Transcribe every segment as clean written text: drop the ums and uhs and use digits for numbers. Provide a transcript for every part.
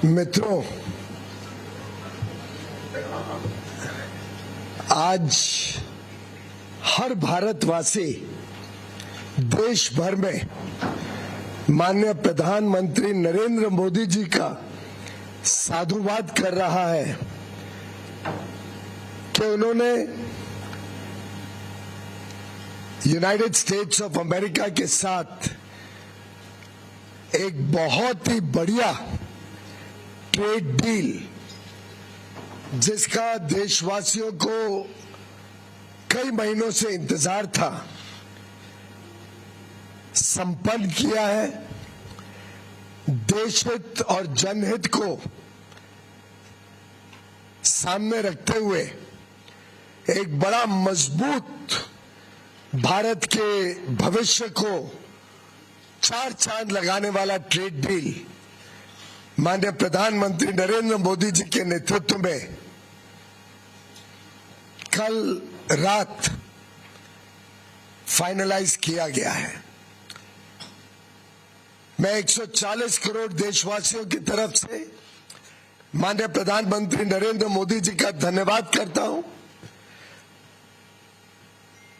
मित्रों, आज हर भारतवासी देश भर में माननीय प्रधानमंत्री नरेंद्र मोदी जी का साधुवाद कर रहा है कि उन्होंने यूनाइटेड स्टेट्स ऑफ अमेरिका के साथ एक बहुत ही बढ़िया ट्रेड डील, जिसका देशवासियों को कई महीनों से इंतजार था, संपन्न किया है। देश हित और जनहित को सामने रखते हुए एक बड़ा मजबूत भारत के भविष्य को चार चांद लगाने वाला ट्रेड डील माननीय प्रधानमंत्री नरेंद्र मोदी जी के नेतृत्व में कल रात फाइनलाइज किया गया है। मैं 140 करोड़ देशवासियों की तरफ से माननीय प्रधानमंत्री नरेंद्र मोदी जी का धन्यवाद करता हूं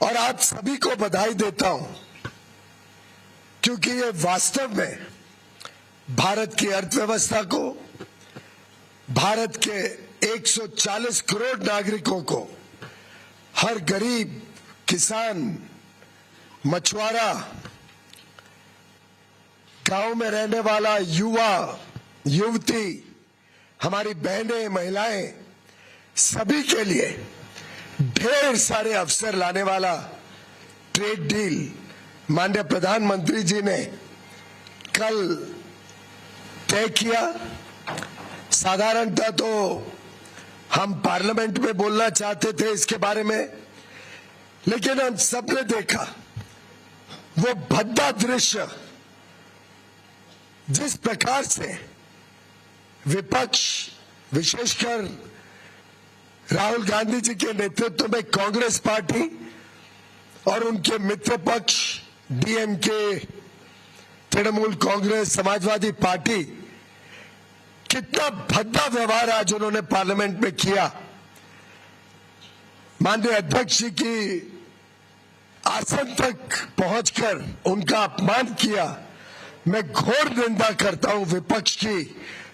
और आप सभी को बधाई देता हूं, क्योंकि ये वास्तव में भारत की अर्थव्यवस्था को, भारत के 140 करोड़ नागरिकों को, हर गरीब, किसान, मछुआरा, गांव में रहने वाला युवा, युवती, हमारी बहनें, महिलाएं, सभी के लिए ढेर सारे अवसर लाने वाला ट्रेड डील माननीय प्रधानमंत्री जी ने कल तय किया। साधारणतः तो हम पार्लियामेंट में बोलना चाहते थे इसके बारे में, लेकिन हम सबने देखा वो भद्दा दृश्य, जिस प्रकार से विपक्ष, विशेषकर राहुल गांधी जी के नेतृत्व में कांग्रेस पार्टी और उनके मित्र पक्ष डीएमके, तृणमूल कांग्रेस, समाजवादी पार्टी, कितना भद्दा व्यवहार आज उन्होंने पार्लियामेंट में किया। माननीय अध्यक्ष जी की आसन तक पहुंचकर उनका अपमान किया। मैं घोर निंदा करता हूं विपक्ष की,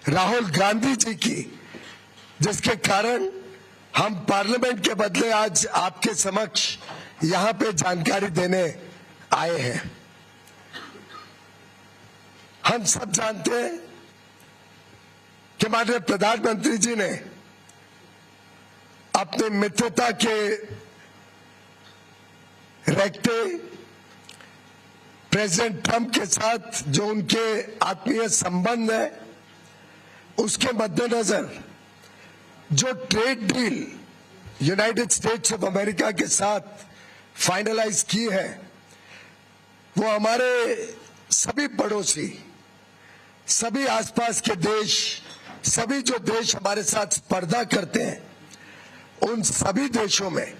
राहुल गांधी जी की, जिसके कारण हम पार्लियामेंट के बदले आज आपके समक्ष यहां पे जानकारी देने आए हैं। हम सब जानते हैं कि माननीय प्रधानमंत्री जी ने अपने मित्रता के रखते प्रेसिडेंट ट्रंप के साथ जो उनके आत्मीय संबंध है, उसके मद्देनजर जो trade deal United states of America के साथ फाइनलाइज की है, वो हमारे सभी पड़ोसी, सभी आसपास के देश, सभी जो देश हमारे साथ स्पर्धा करते हैं, उन सभी देशों में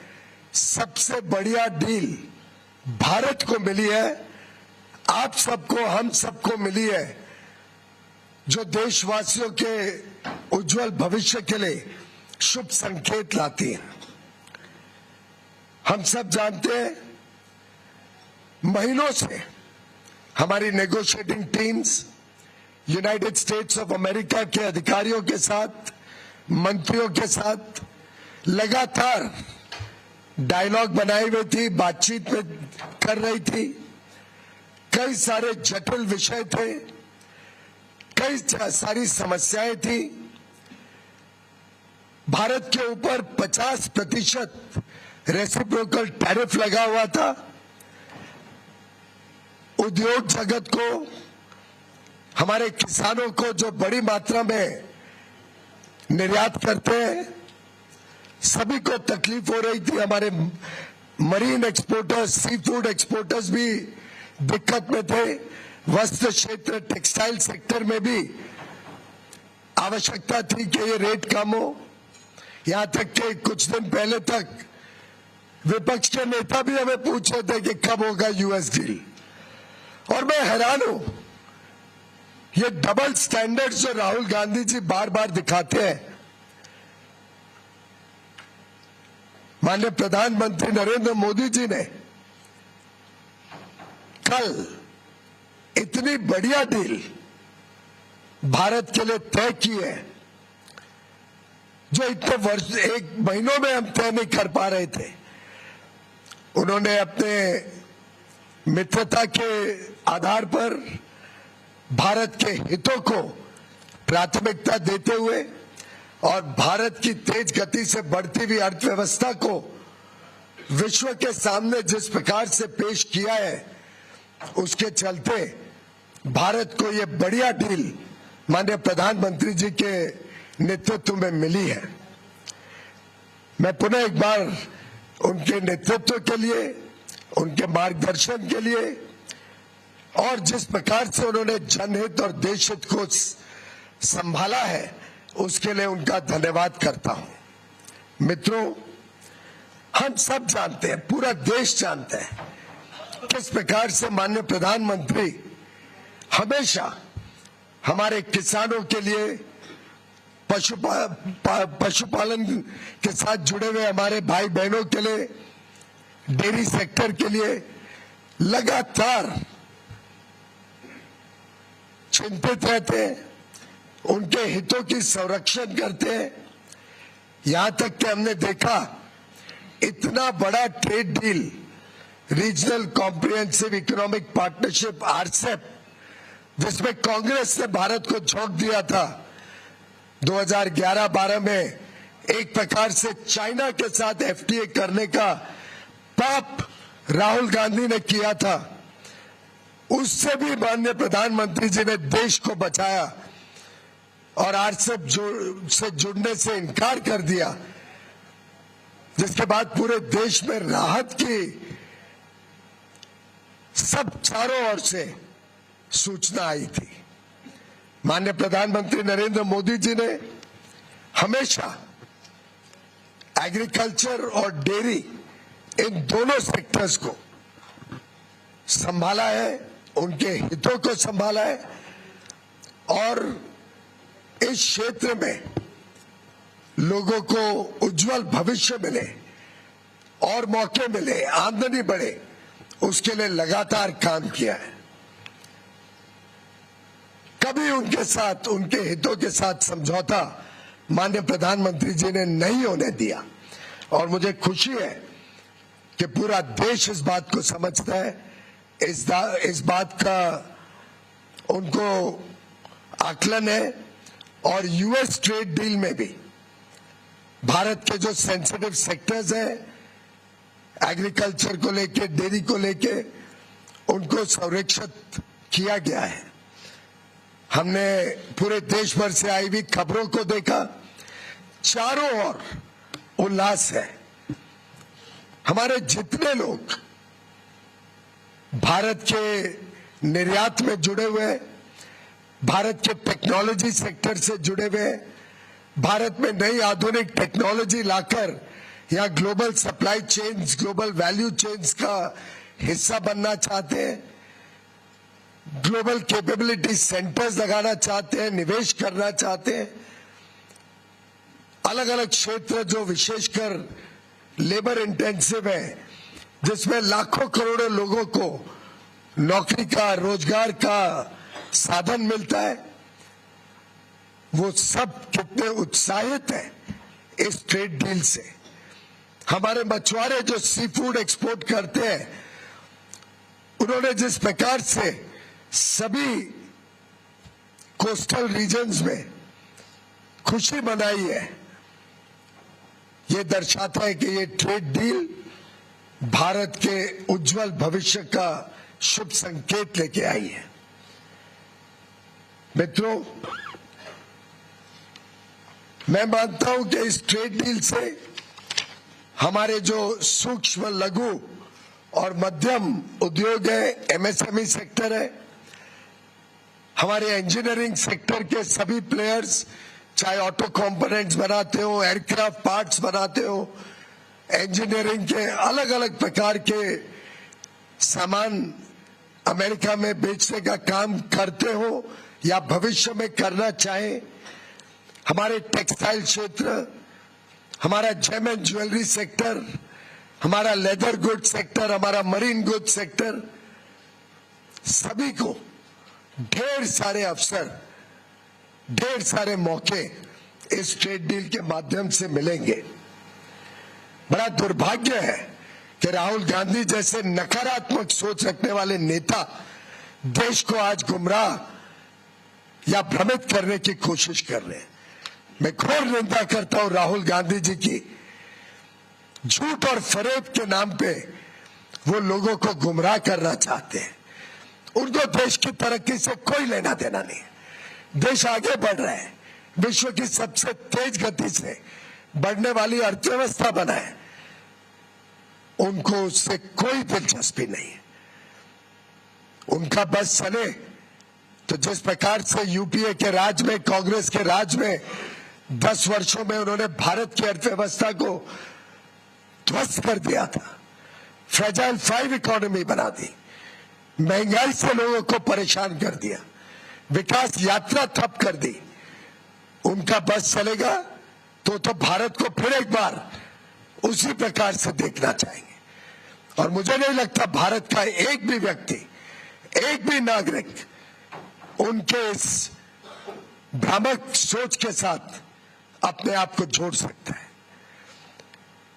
सबसे बढ़िया डील भारत को मिली है। आप सबको, हम सबको मिली है, जो देशवासियों के उज्जवल भविष्य के लिए शुभ संकेत लाती है। हम सब जानते हैं, महीनों से हमारी negotiating teams United states of America के अधिकारियों के साथ, मंत्रियों के साथ लगातार डायलॉग बनाई हुई थी, बातचीत में कर रही थी। कई सारे जटिल विषय थे, कई सारी समस्याएं थी। भारत के ऊपर 50% रेसिप्रोकल टैरिफ लगा हुआ था। उद्योग जगत को, हमारे किसानों को जो बड़ी मात्रा में निर्यात करते हैं, सभी को तकलीफ हो रही थी। हमारे marine exporters, sea food exporters भी दिक्कत में थे। वस्त्र क्षेत्र, टेक्सटाइल सेक्टर में भी आवश्यकता थी कि ये रेट कम हो। यहां तक कि कुछ दिन पहले तक विपक्ष के नेता भी हमें पूछ रहे थे कि कब होगा यूएस डील। और मैं हैरान हूं ये डबल स्टैंडर्ड्स जो राहुल गांधी जी बार बार दिखाते हैं, माननीय प्रधानमंत्री नरेंद्र मोदी जी ने कल इतनी बढ़िया डील भारत के लिए तय की है जो इतने वर्ष, एक महीनों में हम तय नहीं कर पा रहे थे। उन्होंने अपने मित्रता के आधार पर भारत के हितों को प्राथमिकता देते हुए और भारत की तेज गति से बढ़ती हुई अर्थव्यवस्था को विश्व के सामने जिस प्रकार से पेश किया है, उसके चलते भारत को ये बढ़िया डील माननीय प्रधानमंत्री जी के नेतृत्व में मिली है। मैं पुनः एक बार उनके नेतृत्व के लिए, उनके मार्गदर्शन के लिए और जिस प्रकार से उन्होंने जनहित और देश हित को संभाला है, उसके लिए उनका धन्यवाद करता हूं। मित्रों, हम सब जानते हैं, पूरा देश जानता है किस प्रकार से माननीय प्रधानमंत्री हमेशा हमारे किसानों के लिए, पशुपालन के साथ जुड़े हुए हमारे भाई बहनों के लिए, डेयरी सेक्टर के लिए लगातार चिंतित रहते हैं, उनके हितों की संरक्षण करते हैं। यहां तक कि हमने देखा इतना बड़ा trade deal, regional comprehensive economic partnership RCEP, जिसमें कांग्रेस ने भारत को झोंक दिया था 2011-12 में, एक प्रकार से चाइना के साथ एफटीए करने का पाप राहुल गांधी ने किया था। उससे भी माननीय प्रधानमंत्री जी ने देश को बचाया और आरसेप से जुड़ने से इनकार कर दिया, जिसके बाद पूरे देश में राहत की सब चारों ओर से सूचना आई थी। माननीय प्रधानमंत्री नरेंद्र मोदी जी ने हमेशा एग्रीकल्चर और डेयरी, इन दोनों सेक्टर्स को संभाला है, उनके हितों को संभाला है और इस क्षेत्र में लोगों को उज्जवल भविष्य मिले और मौके मिले, आमदनी बढ़े, उसके लिए लगातार काम किया है। कभी उनके साथ, उनके हितों के साथ समझौता माननीय प्रधानमंत्री जी ने नहीं होने दिया और मुझे खुशी है कि पूरा देश इस बात को समझता है, इस बात का उनको आकलन है और यूएस ट्रेड डील में भी भारत के जो सेंसिटिव सेक्टर्स हैं, एग्रीकल्चर को लेके, डेयरी को लेके, उनको संरक्षित किया गया है। हमने पूरे देश भर से आई हुई खबरों को देखा, चारों ओर उल्लास है। हमारे जितने लोग भारत के निर्यात में जुड़े हुए, भारत के टेक्नोलॉजी सेक्टर से जुड़े हुए, भारत में नई आधुनिक टेक्नोलॉजी लाकर यहाँ global supply chains, global value chains का हिस्सा बनना चाहते हैं, ग्लोबल कैपेबिलिटी सेंटर्स लगाना चाहते हैं, निवेश करना चाहते हैं। अलग अलग क्षेत्र जो विशेषकर लेबर इंटेंसिव है, जिसमें लाखों करोड़ों लोगों को नौकरी का, रोजगार का साधन मिलता है, वो सब कितने उत्साहित हैं इस ट्रेड डील से। हमारे मछुआरे जो सी फूड एक्सपोर्ट करते हैं, उन्होंने जिस प्रकार से सभी कोस्टल रीजन्स में खुशी मनाई है, ये दर्शाता है कि ये ट्रेड डील भारत के उज्जवल भविष्य का शुभ संकेत लेके आई है। मित्रों, मैं मानता हूं कि इस ट्रेड डील से हमारे जो सूक्ष्म, लघु और मध्यम उद्योग है, एमएसएमई सेक्टर है, हमारे इंजीनियरिंग सेक्टर के सभी प्लेयर्स, चाहे ऑटो कंपोनेंट्स बनाते हो, एयरक्राफ्ट पार्ट्स बनाते हो, इंजीनियरिंग के अलग अलग प्रकार के सामान अमेरिका में बेचने का काम करते हो या भविष्य में करना चाहे, हमारे टेक्सटाइल क्षेत्र, हमारा जेम एंड ज्वेलरी सेक्टर, हमारा लेदर गुड सेक्टर, हमारा मरीन गुड सेक्टर, सभी को ढेर सारे अवसर, ढेर सारे मौके इस ट्रेड डील के माध्यम से मिलेंगे। बड़ा दुर्भाग्य है कि राहुल गांधी जैसे नकारात्मक सोच रखने वाले नेता देश को आज गुमराह या भ्रमित करने की कोशिश कर रहे हैं। मैं घोर निंदा करता हूं राहुल गांधी जी की। झूठ और फरेब के नाम पे वो लोगों को गुमराह करना चाहते हैं। उनको देश की तरक्की से कोई लेना देना नहीं है। देश आगे बढ़ रहा है, विश्व की सबसे तेज गति से बढ़ने वाली अर्थव्यवस्था बना है, उनको उससे कोई दिलचस्पी नहीं है। उनका बस चले तो जिस प्रकार से यूपीए के राज में, कांग्रेस के राज में 10 वर्षों में उन्होंने भारत की अर्थव्यवस्था को ध्वस्त कर दिया था, फ्रेजाइल 5 इकोनॉमी बना दी, महंगाई से लोगों को परेशान कर दिया, विकास यात्रा ठप कर दी। उनका बस चलेगा तो भारत को फिर एक बार उसी प्रकार से देखना चाहेंगे। और मुझे नहीं लगता भारत का एक भी व्यक्ति, एक भी नागरिक उनके इस भ्रामक सोच के साथ अपने आप को जोड़ सकता है।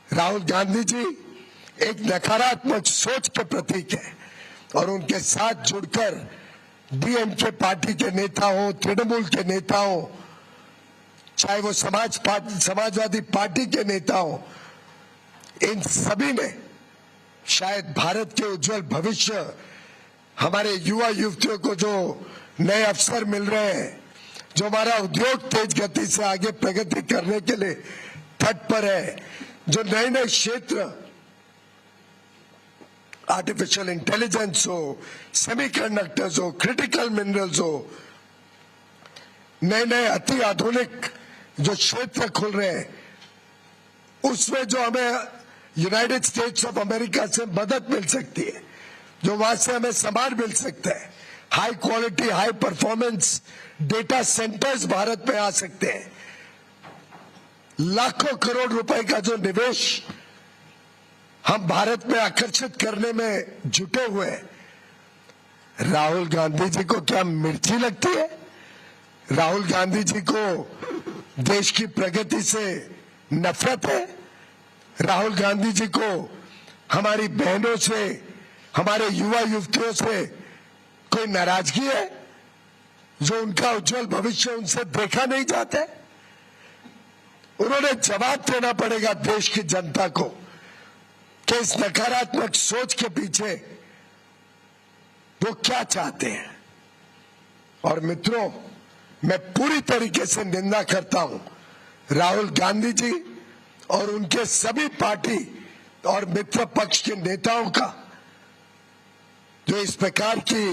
राहुल गांधी जी एक नकारात्मक सोच के प्रतीक है और उनके साथ जुड़कर डीएमके पार्टी के नेता हो, तृणमूल के नेता हो, चाहे वो समाजवादी पार्टी के नेता हो, इन सभी ने शायद भारत के उज्जवल भविष्य, हमारे युवा युवतियों को जो नए अवसर मिल रहे हैं, जो हमारा उद्योग तेज गति से आगे प्रगति करने के लिए तट पर है, जो नए नए क्षेत्र, आर्टिफिशियल इंटेलिजेंस हो, सेमीकंडक्टर्स हो, क्रिटिकल मिनरल्स हो, नए नए अति आधुनिक जो क्षेत्र खुल रहे हैं, उसमें जो हमें यूनाइटेड स्टेट्स ऑफ अमेरिका से मदद मिल सकती है, जो वहां से हमें सामान मिल सकता है, high quality, high performance data centres Bharat में आ सकते हैं, लाखों करोड़ रुपए का जो निवेश हम भारत में आकर्षित करने में जुटे हुए हैं। राहुल गांधी जी को क्या मिर्ची लगती है? राहुल गांधी जी को देश की प्रगति से नफरत है? राहुल गांधी जी को हमारी बहनों से, हमारे युवा युवतियों से कोई नाराजगी है जो उनका उज्जवल भविष्य उनसे देखा नहीं जाता है? उन्होंने जवाब देना पड़ेगा देश की जनता को कि इस नकारात्मक सोच के पीछे वो क्या चाहते हैं। और मित्रों, मैं पूरी तरीके से निंदा करता हूं राहुल गांधी जी और उनके सभी पार्टी और मित्र पक्ष के नेताओं का, जो इस प्रकार की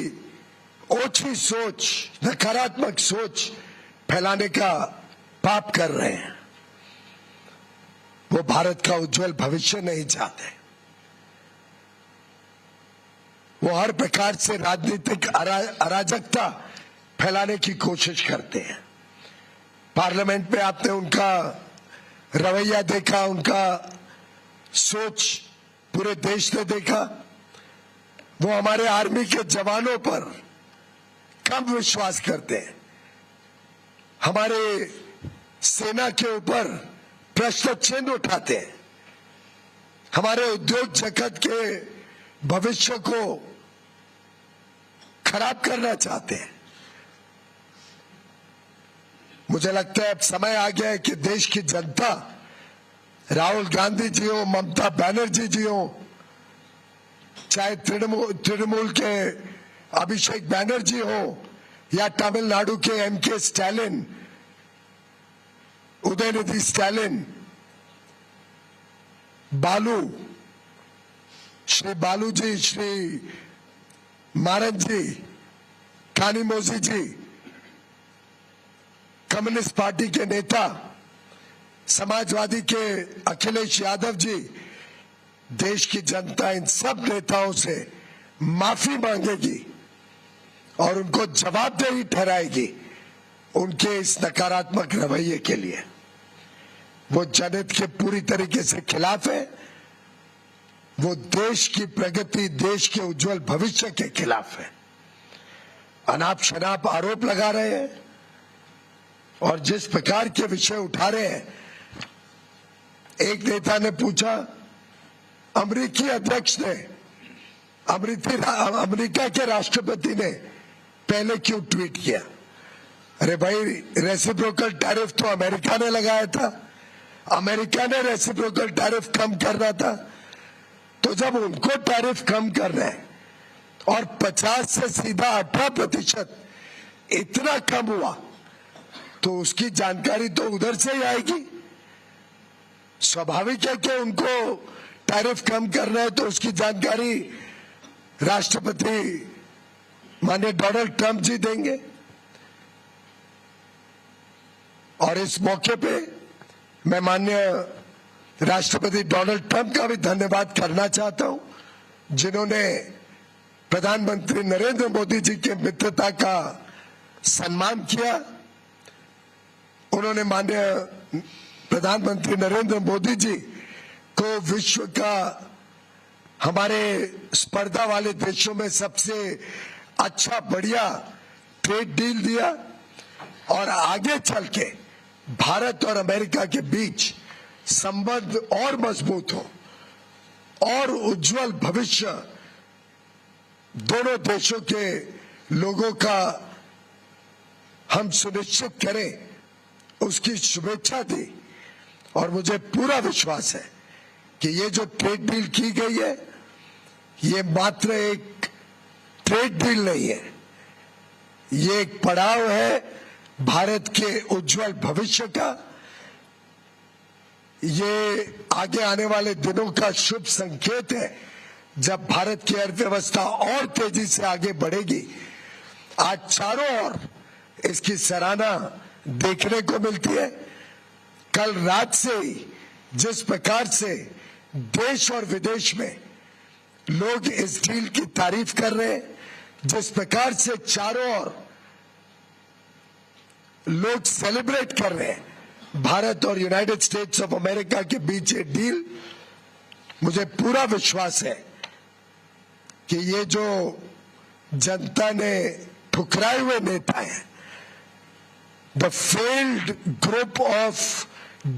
ओछी सोच, नकारात्मक सोच फैलाने का पाप कर रहे हैं। वो भारत का उज्जवल भविष्य नहीं चाहते। वो हर प्रकार से राजनीतिक अराजकता फैलाने की कोशिश करते हैं। पार्लियामेंट में आपने उनका रवैया देखा, उनका सोच पूरे देश ने देखा। वो हमारे आर्मी के जवानों पर कम विश्वास करते हैं, हमारे सेना के ऊपर प्रश्न चिन्ह उठाते हैं, हमारे उद्योग जगत के भविष्य को खराब करना चाहते हैं। मुझे लगता है अब समय आ गया है कि देश की जनता, राहुल गांधी जी हो, ममता बनर्जी जी हो, चाहे तृणमूल के अभिषेक बैनर्जी हो या तमिलनाडु के एमके स्टालिन, उदयनिधि स्टालिन, श्री बालू जी, श्री मारन जी, कानिमोझी जी, कम्युनिस्ट पार्टी के नेता, समाजवादी के अखिलेश यादव जी, देश की जनता इन सब नेताओं से माफी मांगेगी और उनको जवाबदेही ठहराएगी उनके इस नकारात्मक रवैये के लिए। वो जनहित के पूरी तरीके से खिलाफ है, वो देश की प्रगति, देश के उज्जवल भविष्य के खिलाफ है। अनाप शनाप आरोप लगा रहे हैं और जिस प्रकार के विषय उठा रहे हैं, एक नेता ने पूछा, अमेरिकी अध्यक्ष ने, अमेरिका के राष्ट्रपति ने पहले क्यों ट्वीट किया? अरे भाई, रेसिप्रोकल टैरिफ तो अमेरिका ने लगाया था, अमेरिका ने रेसिप्रोकल टैरिफ कम करना था। तो जब उनको टैरिफ कम करना है और 50 से सीधा 18% इतना कम हुआ, तो उसकी जानकारी तो उधर से ही आएगी। स्वाभाविक है कि उनको टैरिफ कम करना है, तो उसकी जानकारी राष्ट्रपति माननीय डोनाल्ड ट्रंप जी देंगे। और इस मौके पे मैं माननीय राष्ट्रपति डोनाल्ड ट्रंप का भी धन्यवाद करना चाहता हूं, जिन्होंने प्रधानमंत्री नरेंद्र मोदी जी के मित्रता का सम्मान किया। उन्होंने माननीय प्रधानमंत्री नरेंद्र मोदी जी को विश्व का, हमारे स्पर्धा वाले देशों में सबसे अच्छा, बढ़िया ट्रेड डील दिया और आगे चल के भारत और अमेरिका के बीच संबंध और मजबूत हो और उज्जवल भविष्य दोनों देशों के लोगों का हम सुनिश्चित करें, उसकी शुभेच्छा दी। और मुझे पूरा विश्वास है कि ये जो ट्रेड डील की गई है, ये मात्र एक ट्रेड डील नहीं है, ये एक पड़ाव है भारत के उज्जवल भविष्य का। ये आगे आने वाले दिनों का शुभ संकेत है, जब भारत की अर्थव्यवस्था और तेजी से आगे बढ़ेगी। आज चारों ओर इसकी सराहना देखने को मिलती है। कल रात से ही जिस प्रकार से देश और विदेश में लोग इस डील की तारीफ कर रहे हैं, जिस प्रकार से चारों ओर लोग सेलिब्रेट कर रहे हैं भारत और यूनाइटेड स्टेट्स ऑफ अमेरिका के बीच ये डील, मुझे पूरा विश्वास है कि ये जो जनता ने ठुकराए हुए नेता हैं, the failed group of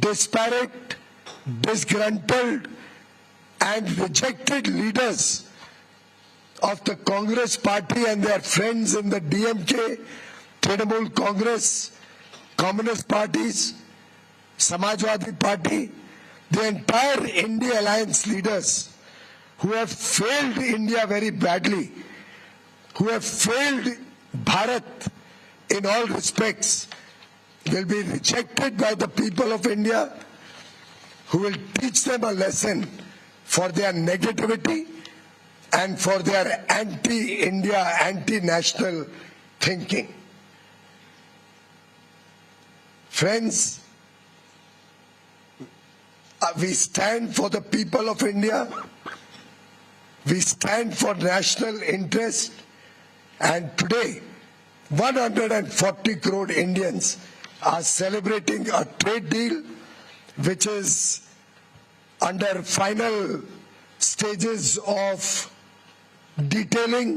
disparate, disgruntled and rejected leaders of the Congress party and their friends in the DMK, Trinamool Congress, Communist parties, Samajwadi Party, the entire India Alliance leaders who have failed India very badly, who have failed Bharat in all respects, will be rejected by the people of India, who will teach them a lesson for their negativity and for their anti-India, anti-national thinking. Friends, we stand for the people of India, we stand for national interest, and today 140 crore Indians are celebrating a trade deal which is under final stages of detailing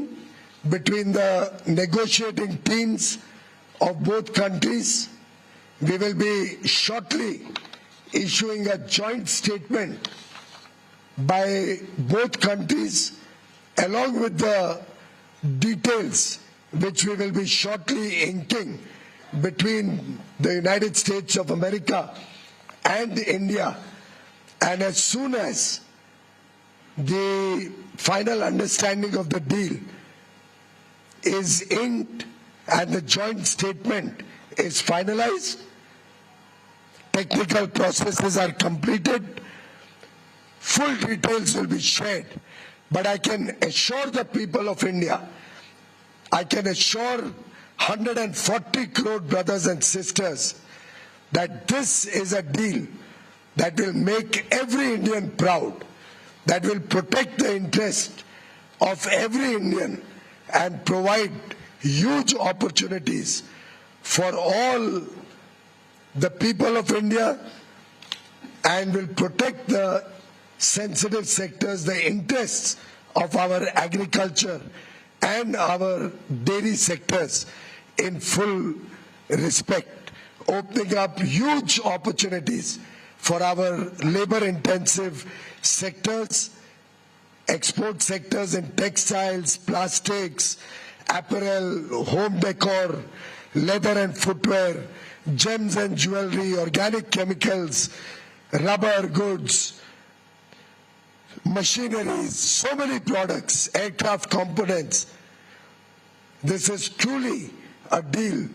between the negotiating teams of both countries. We will be shortly issuing a joint statement by both countries along with the details which we will be shortly inking between the United States of America and India. And as soon as the final understanding of the deal is inked and the joint statement is finalized, technical processes are completed, full details will be shared. But I can assure the people of India, I can assure 140 crore brothers and sisters that this is a deal that will make every Indian proud, that will protect the interest of every Indian and provide huge opportunities for all the people of India and will protect the sensitive sectors, the interests of our agriculture and our dairy sectors in full respect, opening up huge opportunities for our labor-intensive sectors, export sectors in textiles, plastics, apparel, home decor, leather and footwear, gems and jewelry, organic chemicals, rubber goods, machineries, so many products, aircraft components. This is truly a deal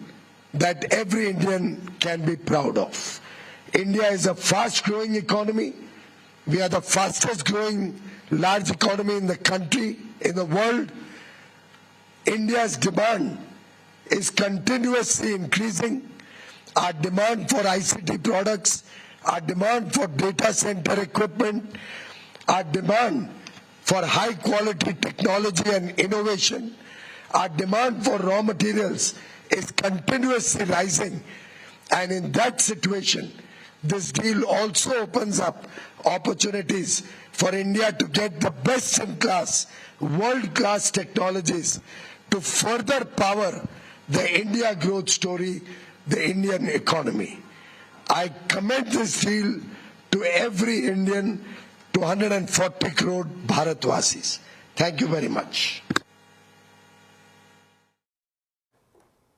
that every Indian can be proud of. India is a fast-growing economy. We are the fastest growing large economy in the country, in the world. India's demand is continuously increasing. Our demand for ICT products, our demand for data center equipment, our demand for high quality technology and innovation, our demand for raw materials is continuously rising. And in that situation, this deal also opens up opportunities for India to get the best in class, world-class technologies to further power the India growth story, the Indian economy. I commend this deal to every Indian, to 140 crore Bharatvasis. Thank you very much.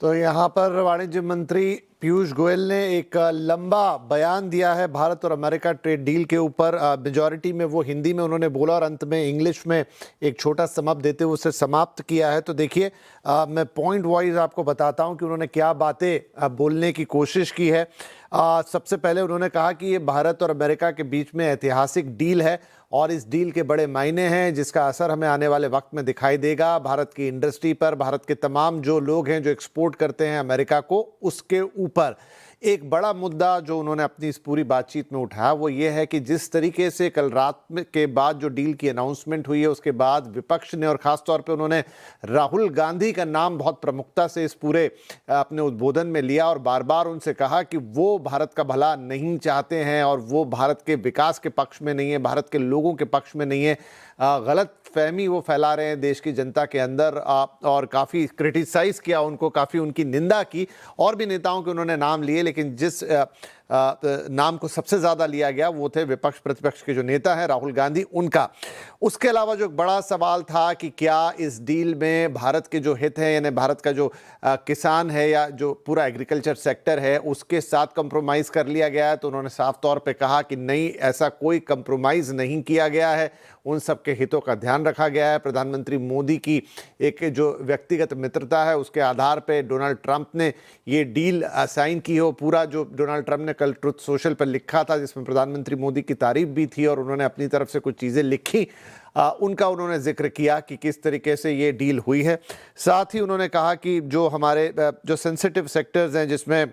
तो यहाँ पर वाणिज्य मंत्री पीयूष गोयल ने एक लंबा बयान दिया है भारत और अमेरिका ट्रेड डील के ऊपर। मेजॉरिटी में वो हिंदी में उन्होंने बोला और अंत में इंग्लिश में एक छोटा समअप देते हुए उसे समाप्त किया है। तो देखिए, मैं पॉइंट वाइज आपको बताता हूँ कि उन्होंने क्या बातें बोलने की कोशिश की है। सबसे पहले उन्होंने कहा कि ये भारत और अमेरिका के बीच में ऐतिहासिक डील है और इस डील के बड़े मायने हैं, जिसका असर हमें आने वाले वक्त में दिखाई देगा भारत की इंडस्ट्री पर, भारत के तमाम जो लोग हैं जो एक्सपोर्ट करते हैं अमेरिका को, उसके ऊपर। एक बड़ा मुद्दा जो उन्होंने अपनी इस पूरी बातचीत में उठाया वो ये है कि जिस तरीके से कल रात के बाद जो डील की अनाउंसमेंट हुई है उसके बाद विपक्ष ने, और ख़ास तौर पे उन्होंने राहुल गांधी का नाम बहुत प्रमुखता से इस पूरे अपने उद्बोधन में लिया और बार बार उनसे कहा कि वो भारत का भला नहीं चाहते हैं और वो भारत के विकास के पक्ष में नहीं है, भारत के लोगों के पक्ष में नहीं है। गलत फहमी वो फैला रहे हैं देश की जनता के अंदर, और काफ़ी क्रिटिसाइज़ किया उनको, काफ़ी उनकी निंदा की। और भी नेताओं के उन्होंने नाम लिए, लेकिन जिस नाम को सबसे ज़्यादा लिया गया वो थे विपक्ष प्रतिपक्ष के जो नेता हैं राहुल गांधी, उनका। उसके अलावा जो एक बड़ा सवाल था कि क्या इस डील में भारत के जो हित हैं, यानी भारत का जो किसान है या जो पूरा एग्रीकल्चर सेक्टर है उसके साथ कंप्रोमाइज़ कर लिया गया है, तो उन्होंने साफ तौर पे कहा कि नहीं, ऐसा कोई कंप्रोमाइज़ नहीं किया गया है, उन सब के हितों का ध्यान रखा गया है। प्रधानमंत्री मोदी की एक जो व्यक्तिगत मित्रता है उसके आधार पे डोनाल्ड ट्रंप ने ये डील साइन की हो। पूरा जो डोनाल्ड ट्रंप ने कल ट्रुथ सोशल पर लिखा था जिसमें प्रधानमंत्री मोदी की तारीफ भी थी और उन्होंने अपनी तरफ से कुछ चीज़ें लिखी, उनका उन्होंने जिक्र किया कि किस तरीके से ये डील हुई है। साथ ही उन्होंने कहा कि जो हमारे जो सेंसिटिव सेक्टर्स हैं, जिसमें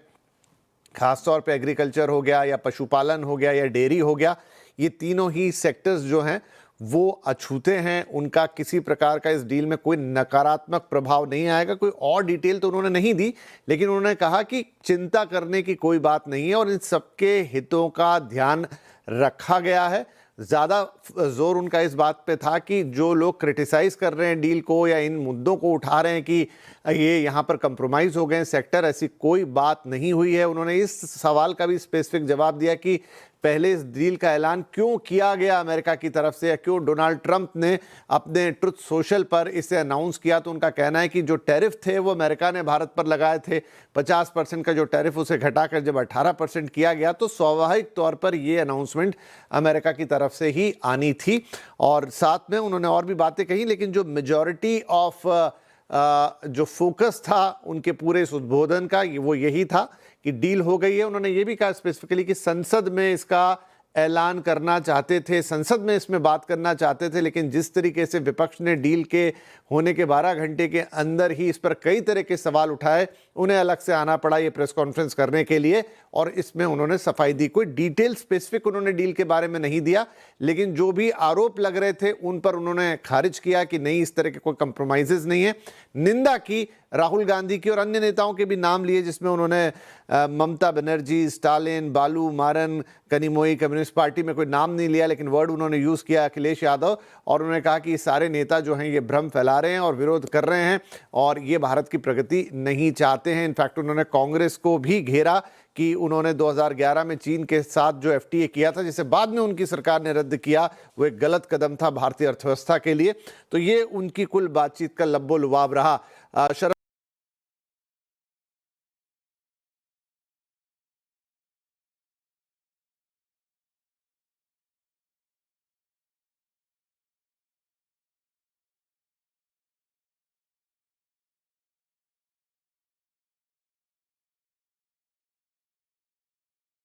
ख़ास तौर पे एग्रीकल्चर हो गया या पशुपालन हो गया या डेयरी हो गया, ये तीनों ही सेक्टर्स जो हैं वो अछूते हैं, उनका किसी प्रकार का इस डील में कोई नकारात्मक प्रभाव नहीं आएगा। कोई और डिटेल तो उन्होंने नहीं दी, लेकिन उन्होंने कहा कि चिंता करने की कोई बात नहीं है और इन सबके हितों का ध्यान रखा गया है। ज़्यादा जोर उनका इस बात पे था कि जो लोग क्रिटिसाइज़ कर रहे हैं डील को या इन मुद्दों को उठा रहे हैं कि ये यहाँ पर कंप्रोमाइज़ हो गए सेक्टर, ऐसी कोई बात नहीं हुई है। उन्होंने इस सवाल का भी स्पेसिफिक जवाब दिया कि पहले इस डील का ऐलान क्यों किया गया अमेरिका की तरफ से, या क्यों डोनाल्ड ट्रंप ने अपने ट्रुथ सोशल पर इसे अनाउंस किया। तो उनका कहना है कि जो टैरिफ थे वो अमेरिका ने भारत पर लगाए थे, 50% का जो टैरिफ उसे घटाकर जब 18% किया गया तो स्वाभाविक तौर पर ये अनाउंसमेंट अमेरिका की तरफ से ही आनी थी। और साथ में उन्होंने और भी बातें कही, लेकिन जो मेजॉरिटी ऑफ जो फोकस था उनके पूरे इस उद्बोधन का वो यही था कि डील हो गई है। उन्होंने ये भी कहा स्पेसिफिकली कि संसद में इसका ऐलान करना चाहते थे, संसद में इसमें बात करना चाहते थे, लेकिन जिस तरीके से विपक्ष ने डील के होने के 12 घंटे के अंदर ही इस पर कई तरह के सवाल उठाए, उन्हें अलग से आना पड़ा ये प्रेस कॉन्फ्रेंस करने के लिए और इसमें उन्होंने सफाई दी। कोई डिटेल स्पेसिफिक उन्होंने डील के बारे में नहीं दिया, लेकिन जो भी आरोप लग रहे थे उन पर उन्होंने खारिज किया कि नहीं, इस तरह के कोई कंप्रोमाइजेज नहीं है। निंदा की राहुल गांधी की और अन्य नेताओं के भी नाम लिए, जिसमें उन्होंने ममता बनर्जी, स्टालिन, बालू मारन, कनिमोई, कम्युनिस्ट पार्टी में कोई नाम नहीं लिया, लेकिन वर्ड उन्होंने यूज किया अखिलेश यादव, और उन्होंने कहा कि ये सारे नेता जो हैं ये भ्रम फैला रहे हैं और विरोध कर रहे हैं और ये भारत की प्रगति नहीं चाहते हैं। इनफैक्ट उन्होंने कांग्रेस को भी घेरा कि उन्होंने 2011 में चीन के साथ जो एफटीए किया था, जिसे बाद में उनकी सरकार ने रद्द किया, वो एक गलत कदम था भारतीय अर्थव्यवस्था के लिए। तो ये उनकी कुल बातचीत का लब्बो लुबाब रहा। शरद